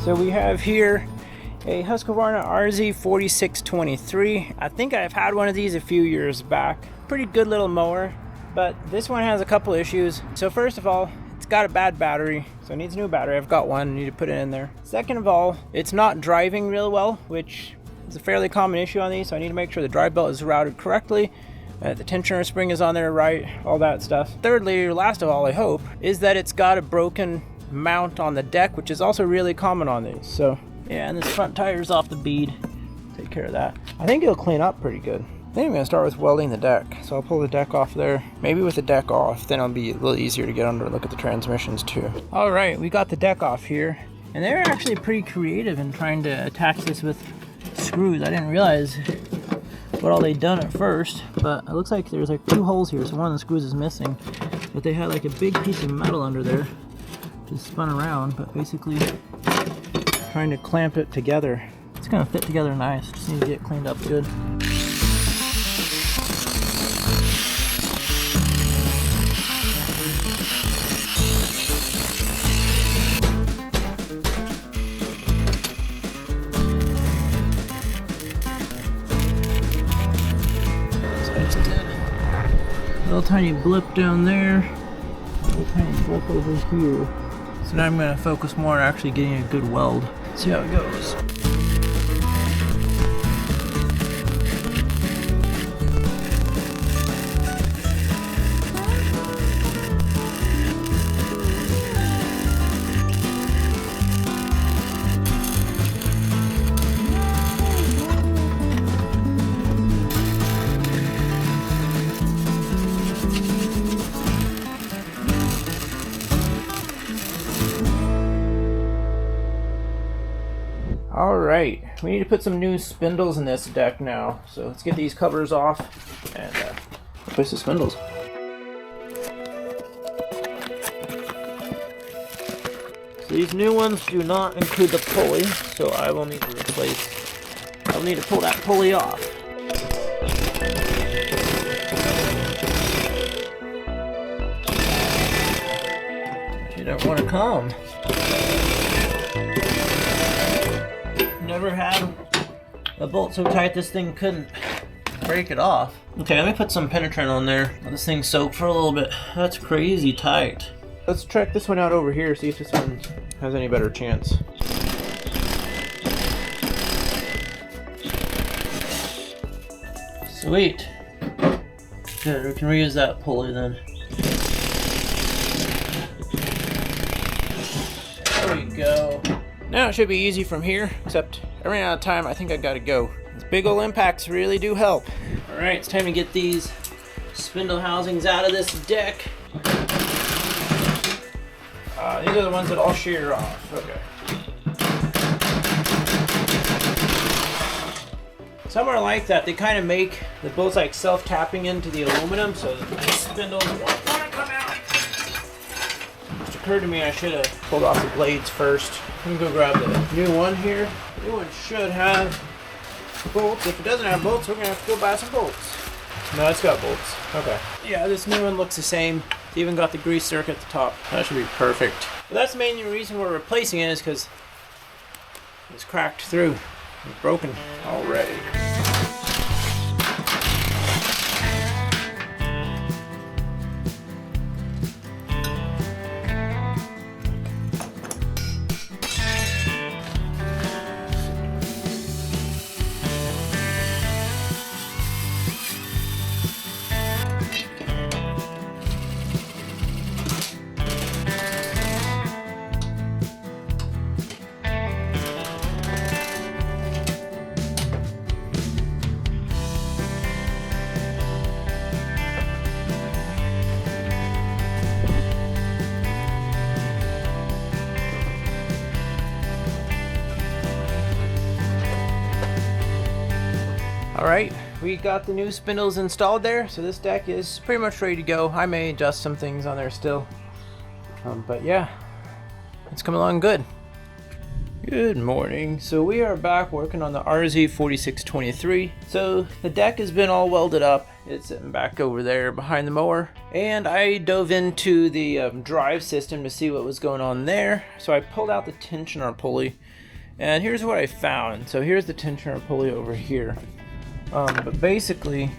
So we have here a Husqvarna RZ4623. I think I've had one of these a few years back. Pretty good little mower, but this one has a couple issues. So first of all, it's got a bad battery, so it needs a new battery. I've got one, I need to put it in there. Second of all, it's not driving real well, which is a fairly common issue on these, so I need to make sure the drive belt is routed correctly, the tensioner spring is on there right, all that stuff. Thirdly, or last of all, I hope, is that it's got a broken mount on the deck, which is also really common on these. So yeah, and this front tire's off the bead. Take care of that. I think it'll clean up pretty good. I think I'm gonna start with welding the deck. So I'll pull the deck off there. Maybe with the deck off, then it'll be a little easier to get under and look at the transmissions too. All right, we got the deck off here. And they're actually pretty creative in trying to attach this with screws. I didn't realize what all they'd done at first, but it looks like there's like 2 holes here, so one of the screws is missing. But they had like a big piece of metal under there, just spun around, but basically trying to clamp it together. It's gonna fit together nice, just need to get cleaned up good. Little tiny blip down there, little tiny blip over here. So now I'm going to focus more on actually getting a good weld. See how it goes. Alright, we need to put some new spindles in this deck now. So let's get these covers off and replace the spindles. So these new ones do not include the pulley, so I will need to I'll need to pull that pulley off. You don't want to come. Never had a bolt so tight this thing couldn't break it off. Okay, let me put some penetrant on there. Let this thing soak for a little bit. That's crazy tight. Let's check this one out over here, see if this one has any better chance. Sweet. Good, we can reuse that pulley then. There we go. Now it should be easy from here, except I ran out of time. I think I gotta go. These big ol' impacts really do help. Alright, it's time to get these spindle housings out of this deck. These are the ones that I'll shear off. Okay. Some are like that. They kind of make the bolts like self-tapping into the aluminum, so the spindles won't want to come out. It occurred to me I should have pulled off the blades first. Let me go grab the new one here. The new one should have bolts. If it doesn't have bolts, we're gonna have to go buy some bolts. No, it's got bolts. Okay. Yeah, this new one looks the same. It's even got the grease circuit at the top. That should be perfect. But that's the main reason we're replacing it, is because it's cracked through. It's broken already. Alright, we got the new spindles installed there, so this deck is pretty much ready to go. I may adjust some things on there still, but yeah, it's coming along good. Good morning. So we are back working on the RZ4623. So the deck has been all welded up. It's sitting back over there behind the mower. And I dove into the drive system to see what was going on there. So I pulled out the tensioner pulley, and here's what I found. So here's the tensioner pulley over here. But basically,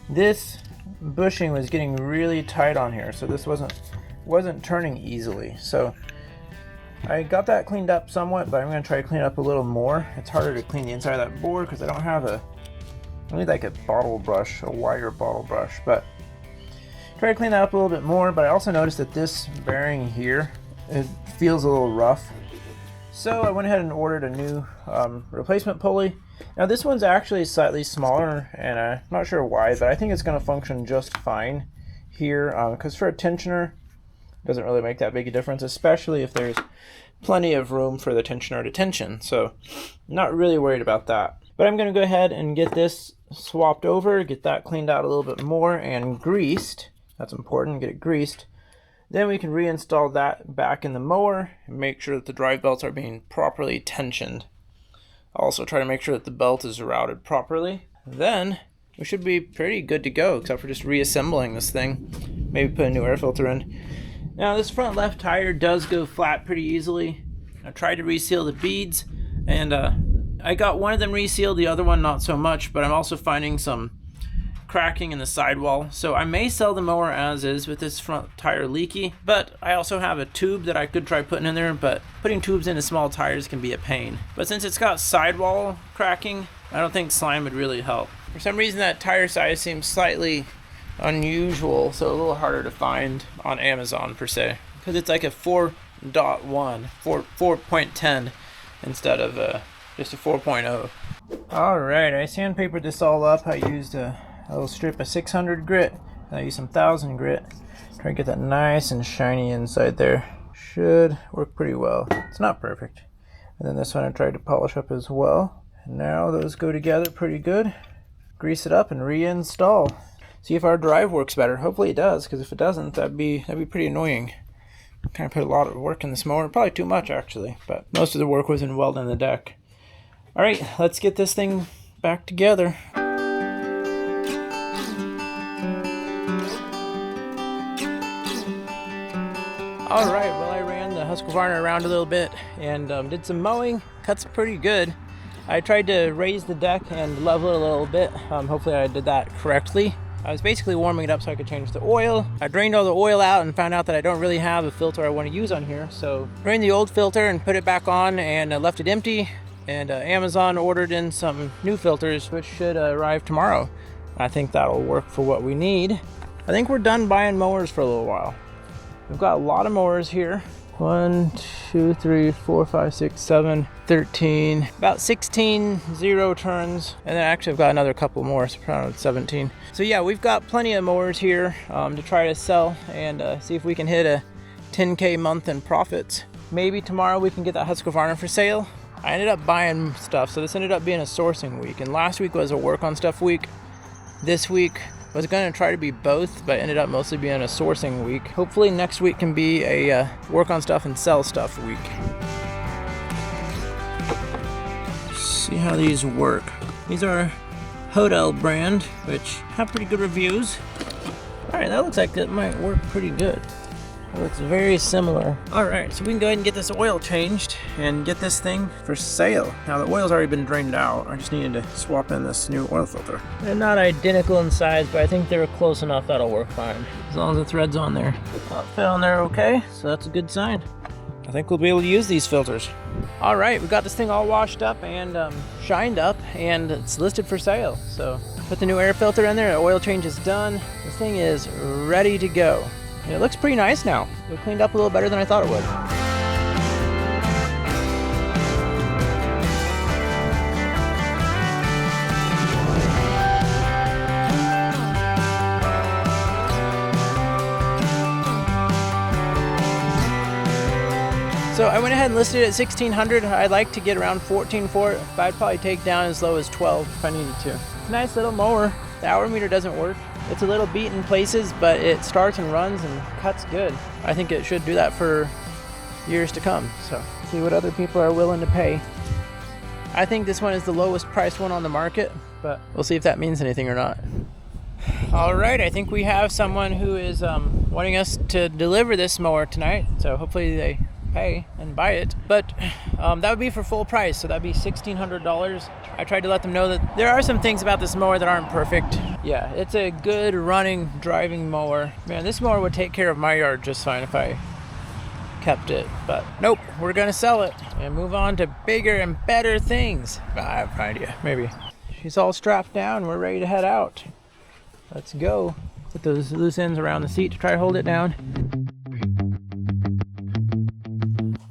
this bushing was getting really tight on here, so this wasn't turning easily. So I got that cleaned up somewhat, but I'm going to try to clean it up a little more. It's harder to clean the inside of that board because I don't have I need like a bottle brush, a wire bottle brush, but try to clean that up a little bit more. But I also noticed that this bearing here, it feels a little rough. So I went ahead and ordered a new replacement pulley. Now this one's actually slightly smaller, and I'm not sure why, but I think it's going to function just fine here, because for a tensioner, it doesn't really make that big a difference, especially if there's plenty of room for the tensioner to tension. So not really worried about that. But I'm going to go ahead and get this swapped over, get that cleaned out a little bit more and greased. That's important, get it greased. Then we can reinstall that back in the mower and make sure that the drive belts are being properly tensioned. Also try to make sure that the belt is routed properly. Then we should be pretty good to go, except for just reassembling this thing. Maybe put a new air filter in. Now this front left tire does go flat pretty easily. I tried to reseal the beads, and I got one of them resealed, the other one not so much, but I'm also finding some cracking in the sidewall. So I may sell the mower as is with this front tire leaky, but I also have a tube that I could try putting in there, but putting tubes into small tires can be a pain. But since it's got sidewall cracking, I don't think slime would really help. For some reason that tire size seems slightly unusual, so a little harder to find on Amazon per se, because it's like a 4.10 instead of just a 4.0. Alright, I sandpapered this all up. I used a little strip of 600 grit, and I used some 1000 grit. Try to get that nice and shiny inside there. Should work pretty well. It's not perfect. And then this one I tried to polish up as well. And now those go together pretty good. Grease it up and reinstall. See if our drive works better. Hopefully it does, because if it doesn't, that'd be pretty annoying. Kind of put a lot of work in this mower, probably too much actually, but most of the work was in welding the deck. All right, let's get this thing back together. All right, well, I ran the Husqvarna around a little bit and did some mowing. Cuts pretty good. I tried to raise the deck and level it a little bit. Hopefully I did that correctly. I was basically warming it up so I could change the oil. I drained all the oil out and found out that I don't really have a filter I want to use on here. So drained the old filter and put it back on and left it empty. And Amazon ordered in some new filters, which should arrive tomorrow. I think that'll work for what we need. I think we're done buying mowers for a little while. We've got a lot of mowers here. 1, 2, 3, 4, 5, 6, 7, 13, about 16 zero turns. And then actually I've got another couple more, so around 17. So yeah, we've got plenty of mowers here to try to sell and see if we can hit a 10K month in profits. Maybe tomorrow we can get that Husqvarna for sale. I ended up buying stuff, so this ended up being a sourcing week. And last week was a work on stuff week. This week was going to try to be both, but ended up mostly being a sourcing week. Hopefully next week can be a work on stuff and sell stuff week. See how these work. These are Hodel brand, which have pretty good reviews. Alright, that looks like it might work pretty good. It looks very similar. Alright, so we can go ahead and get this oil changed and get this thing for sale. Now the oil's already been drained out. I just needed to swap in this new oil filter. They're not identical in size, but I think they're close enough that'll work fine. As long as the thread's on there. I'll fit on there okay, so that's a good sign. I think we'll be able to use these filters. Alright, we got this thing all washed up and shined up, and it's listed for sale. So put the new air filter in there, the oil change is done. This thing is ready to go. And it looks pretty nice now. It cleaned up a little better than I thought it would. So I went ahead and listed it at $1,600. I'd like to get around $1,400 for it, but I'd probably take down as low as $1,200 if I needed to. Nice little mower. The hour meter doesn't work. It's a little beat in places, but it starts and runs and cuts good. I think it should do that for years to come. So see what other people are willing to pay. I think this one is the lowest priced one on the market, but we'll see if that means anything or not. All right, I think we have someone who is wanting us to deliver this mower tonight, so hopefully they pay and buy it. But that would be for full price, so that'd be $1,600. I tried to let them know that there are some things about this mower that aren't perfect. Yeah, it's a good running, driving mower. Man, this mower would take care of my yard just fine if I kept it, but nope, we're gonna sell it and move on to bigger and better things. I have an idea, maybe. She's all strapped down, we're ready to head out. Let's go. Put those loose ends around the seat to try to hold it down.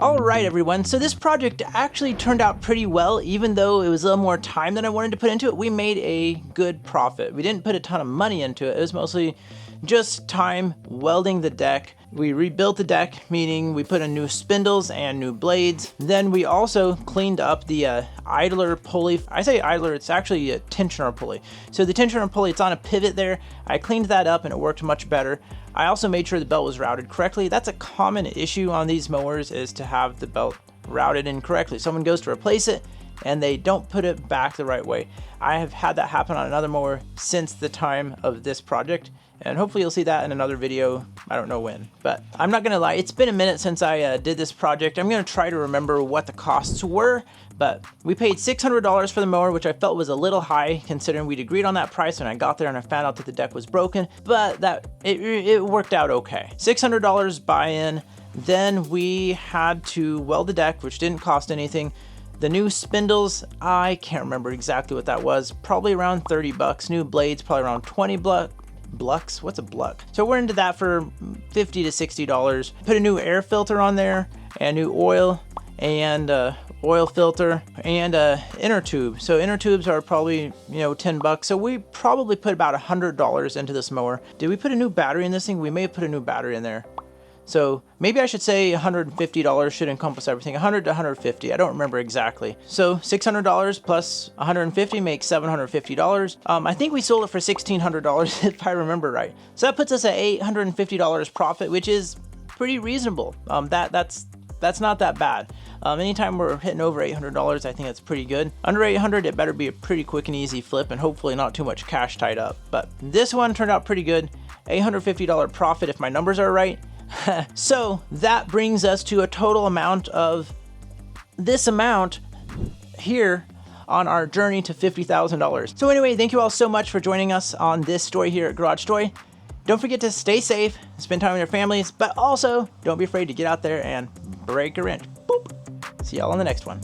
All right, everyone, so this project actually turned out pretty well. Even though it was a little more time than I wanted to put into it, we made a good profit. We didn't put a ton of money into it. It was mostly just time welding the deck. We rebuilt the deck, meaning we put in new spindles and new blades. Then we also cleaned up the idler pulley. I say idler, it's actually a tensioner pulley. So the tensioner pulley, it's on a pivot there. I cleaned that up and it worked much better. I also made sure the belt was routed correctly. That's a common issue on these mowers, is to have the belt routed incorrectly. Someone goes to replace it and they don't put it back the right way. I have had that happen on another mower since the time of this project, and hopefully you'll see that in another video. I don't know when, but I'm not gonna lie, it's been a minute since I did this project. I'm gonna try to remember what the costs were, but we paid $600 for the mower, which I felt was a little high considering we'd agreed on that price when I got there and I found out that the deck was broken, but it worked out okay. $600 buy-in. Then we had to weld the deck, which didn't cost anything. The new spindles, I can't remember exactly what that was, probably around 30 bucks. New blades, probably around 20 bucks. What's a bluck? So we're into that for $50 to $60. Put a new air filter on there, and new oil, and oil filter, and inner tube. So inner tubes are probably, 10 bucks. So we probably put about $100 into this mower. Did we put a new battery in this thing? We may have put a new battery in there. So maybe I should say $150 should encompass everything. 100 to 150, I don't remember exactly. So $600 plus 150 makes $750. I think we sold it for $1,600 if I remember right. So that puts us at $850 profit, which is pretty reasonable. That's not that bad. Anytime we're hitting over $800, I think that's pretty good. Under 800, it better be a pretty quick and easy flip and hopefully not too much cash tied up. But this one turned out pretty good. $850 profit if my numbers are right. So that brings us to a total amount of this amount here on our journey to $50,000. So anyway, thank you all so much for joining us on this story here at Garage Story. Don't forget to stay safe, spend time with your families, but also don't be afraid to get out there and break a wrench. Boop. See y'all on the next one.